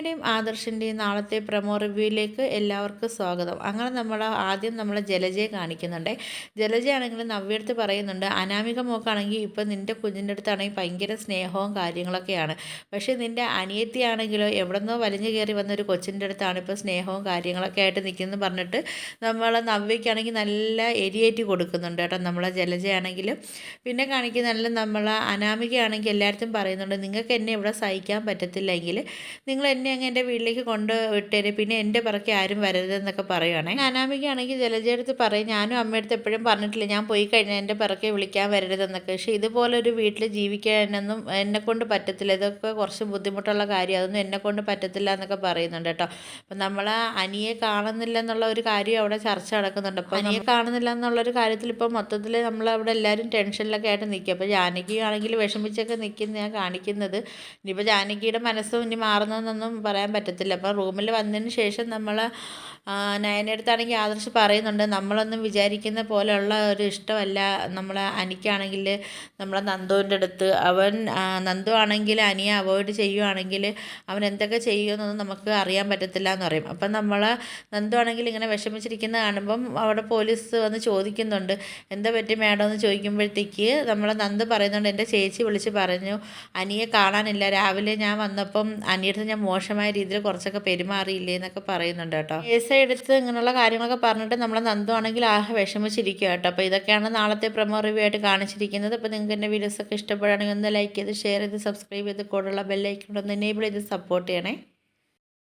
നയനയുടെയും ആദർശിൻ്റെയും നാളത്തെ പ്രൊമോ റിവ്യൂയിലേക്ക് എല്ലാവർക്കും സ്വാഗതം. അങ്ങനെ ആദ്യം നമ്മളെ ജലജയെ കാണിക്കുന്നുണ്ട്. ജലജയാണെങ്കിൽ നവ്യടുത്ത് പറയുന്നുണ്ട്, അനാമിക മോക്കാണെങ്കിൽ ഇപ്പം നിൻ്റെ കുഞ്ഞിൻ്റെ അടുത്താണെങ്കിൽ ഭയങ്കര സ്നേഹവും കാര്യങ്ങളൊക്കെയാണ്. പക്ഷേ നിൻ്റെ അനിയത്തിയാണെങ്കിലോ എവിടെന്നോ വലിഞ്ഞു കയറി വന്നൊരു കൊച്ചിൻ്റെ അടുത്താണ് ഇപ്പോൾ സ്നേഹവും കാര്യങ്ങളൊക്കെ ആയിട്ട് നിൽക്കുന്നത് പറഞ്ഞിട്ട് നവ്യയ്ക്കാണെങ്കിൽ നല്ല എരിയേറ്റി കൊടുക്കുന്നുണ്ട് കേട്ടോ നമ്മളെ ജലജയാണെങ്കിലും. പിന്നെ കാണിക്കുന്ന അനാമികയാണെങ്കിൽ എല്ലായിടത്തും പറയുന്നുണ്ട്, നിങ്ങൾക്ക് എന്നെ ഇവിടെ സഹിക്കാൻ പറ്റത്തില്ലെങ്കിൽ നിങ്ങൾ എന്നെ അങ്ങ് എൻ്റെ വീട്ടിലേക്ക് കൊണ്ട് വിട്ടേര്, പിന്നെ എൻ്റെ പിറക്കെ ആരും വരരുതെന്നൊക്കെ പറയുവാണേ. അനാമികയാണെങ്കിൽ ജലജയടുത്ത് പറയും, ഞാനും അമ്മയടുത്ത് എപ്പോഴും പറഞ്ഞിട്ടില്ല ഞാൻ പോയി കഴിഞ്ഞാൽ എൻ്റെ പിറക്കെ വിളിക്കാൻ വരരുതെന്നൊക്കെ. പക്ഷേ ഇതുപോലൊരു വീട്ടിൽ ജീവിക്കാനൊന്നും എന്നെക്കൊണ്ട് പറ്റത്തില്ല, ഇതൊക്കെ കുറച്ച് ബുദ്ധിമുട്ടുള്ള കാര്യം, അതൊന്നും എന്നെക്കൊണ്ട് പറ്റത്തില്ല എന്നൊക്കെ പറയുന്നുണ്ട് കേട്ടോ. അപ്പം നമ്മൾ അനിയെ കാണുന്നില്ല എന്നുള്ള ഒരു കാര്യം അവിടെ ചർച്ച നടക്കുന്നുണ്ട്. അപ്പോൾ അനിയെ കാണുന്നില്ല എന്നുള്ളൊരു കാര്യത്തിൽ ഇപ്പോൾ മൊത്തത്തിൽ നമ്മളവിടെ എല്ലാവരും ടെൻഷനിലൊക്കെ ആയിട്ട് നിൽക്കും. അപ്പോൾ ജാനകിയാണെങ്കിൽ വിഷമിച്ചൊക്കെ നിൽക്കുന്നതാണ് കാണിക്കുന്നത്. ഇനിയിപ്പോൾ ജാനകിയുടെ മനസ്സും ഇനി മാറുന്നതെന്നൊന്നും പറയാൻ പറ്റത്തില്ല. അപ്പോൾ റൂമിൽ വന്നതിന് ശേഷം നയനടുത്താണെങ്കിൽ ആദർശ് പറയുന്നുണ്ട്, നമ്മളൊന്നും വിചാരിക്കുന്ന പോലെയുള്ള ഒരു ഇഷ്ടമല്ല നമ്മളെ അനിക്കാണെങ്കിൽ നമ്മളെ നന്ദുവിൻ്റെ അടുത്ത്. നന്ദു ആണെങ്കിൽ അനിയെ അവോയ്ഡ് ചെയ്യുവാണെങ്കിൽ അവൻ എന്തൊക്കെ ചെയ്യുമെന്നൊന്നും നമുക്ക് അറിയാൻ പറ്റത്തില്ല എന്ന് പറയും. അപ്പം നന്ദു ആണെങ്കിൽ ഇങ്ങനെ വിഷമിച്ചിരിക്കുന്ന കാണുമ്പം അവിടെ പോലീസ് വന്ന് ചോദിക്കുന്നുണ്ട്, എന്താ പറ്റി മാഡം എന്ന് ചോദിക്കുമ്പോഴത്തേക്ക് നന്ദു പറയുന്നുണ്ട്, എൻ്റെ ചേച്ചി വിളിച്ച് പറഞ്ഞു അനിയെ കാണാനില്ല, രാവിലെ ഞാൻ വന്നപ്പം അനിയടുത്ത് ഞാൻ മോശമായ രീതിയിൽ കുറച്ചൊക്കെ പെരുമാറിയില്ലേ എന്നൊക്കെ പറയുന്നുണ്ട് കേട്ടോ. കേസ് എടുത്ത് ഇങ്ങനെയുള്ള കാര്യങ്ങളൊക്കെ പറഞ്ഞിട്ട് നന്ദു ആണെങ്കിൽ വിഷമിച്ചിരിക്കുക കേട്ടോ. അപ്പോൾ ഇതൊക്കെയാണ് നാളത്തെ പ്രൊമോ റിവ്യൂ ആയിട്ട് കാണിച്ചിരിക്കുന്നത്. അപ്പോൾ നിങ്ങൾക്ക് എൻ്റെ വീഡിയോസൊക്കെ ഇഷ്ടപ്പെടുകയാണെങ്കിൽ ഒന്ന് ലൈക്ക് ചെയ്ത് ഷെയർ ചെയ്ത് സബ്സ്ക്രൈബ് ചെയ്ത് കൂടെയുള്ള ബെല്ലൈക്കൺ ഒന്ന് എനേബിൾ ചെയ്ത് സപ്പോർട്ട് ചെയ്യണേ.